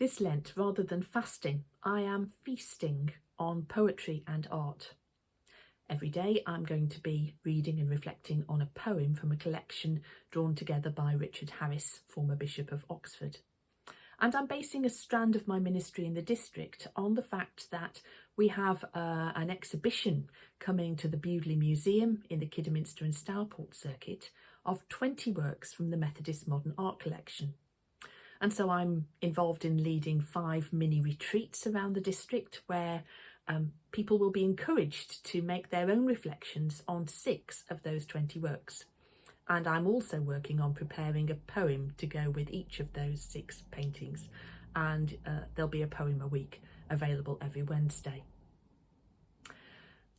This Lent, rather than fasting, I am feasting on poetry and art. Every day I'm going to be reading and reflecting on a poem from a collection drawn together by Richard Harris, former Bishop of Oxford. And I'm basing a strand of my ministry in the district on the fact that we have an exhibition coming to the Bewdley Museum in the Kidderminster and Stourport circuit of 20 works from the Methodist Modern Art Collection. And so I'm involved in leading 5 mini retreats around the district where people will be encouraged to make their own reflections on 6 of those 20 works. And I'm also working on preparing a poem to go with each of those 6 paintings. And there'll be a poem a week available every Wednesday.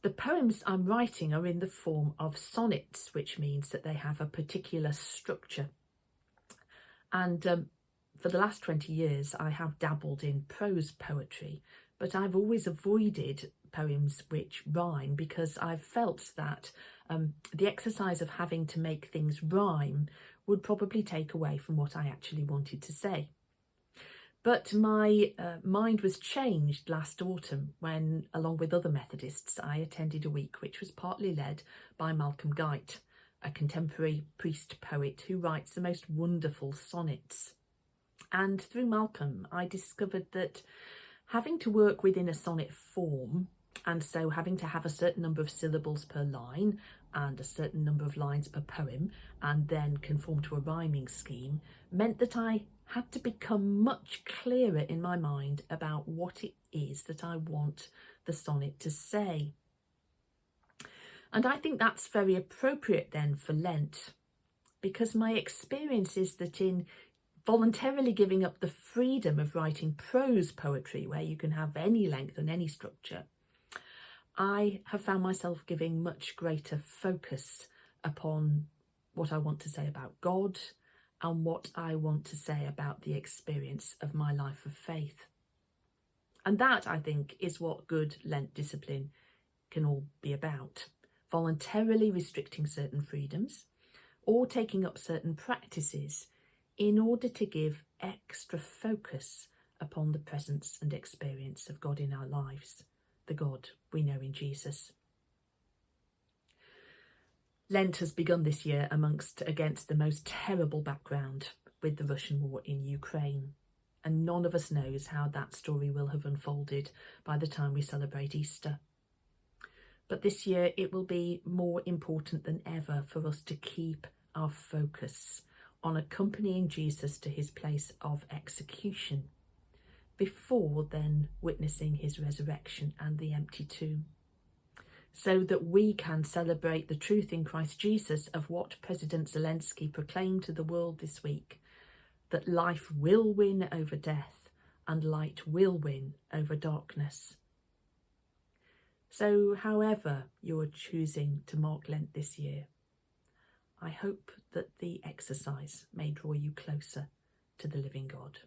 The poems I'm writing are in the form of sonnets, which means that they have a particular structure. And for the last 20 years, I have dabbled in prose poetry, but I've always avoided poems which rhyme because I've felt that the exercise of having to make things rhyme would probably take away from what I actually wanted to say. But my mind was changed last autumn when, along with other Methodists, I attended a week which was partly led by Malcolm Guite, a contemporary priest poet who writes the most wonderful sonnets. And through Malcolm, I discovered that having to work within a sonnet form, and so having to have a certain number of syllables per line and a certain number of lines per poem, and then conform to a rhyming scheme, meant that I had to become much clearer in my mind about what it is that I want the sonnet to say. And I think that's very appropriate then for Lent, because my experience is that in voluntarily giving up the freedom of writing prose poetry, where you can have any length and any structure, I have found myself giving much greater focus upon what I want to say about God and what I want to say about the experience of my life of faith. And that, I think, is what good Lent discipline can all be about. Voluntarily restricting certain freedoms or taking up certain practices in order to give extra focus upon the presence and experience of God in our lives, the God we know in Jesus. Lent has begun this year against the most terrible background with the Russian war in Ukraine, and none of us knows how that story will have unfolded by the time we celebrate Easter. But this year it will be more important than ever for us to keep our focus on accompanying Jesus to his place of execution, before then witnessing his resurrection and the empty tomb, so that we can celebrate the truth in Christ Jesus of what President Zelensky proclaimed to the world this week, that life will win over death and light will win over darkness. So however you're choosing to mark Lent this year, I hope that the exercise may draw you closer to the living God.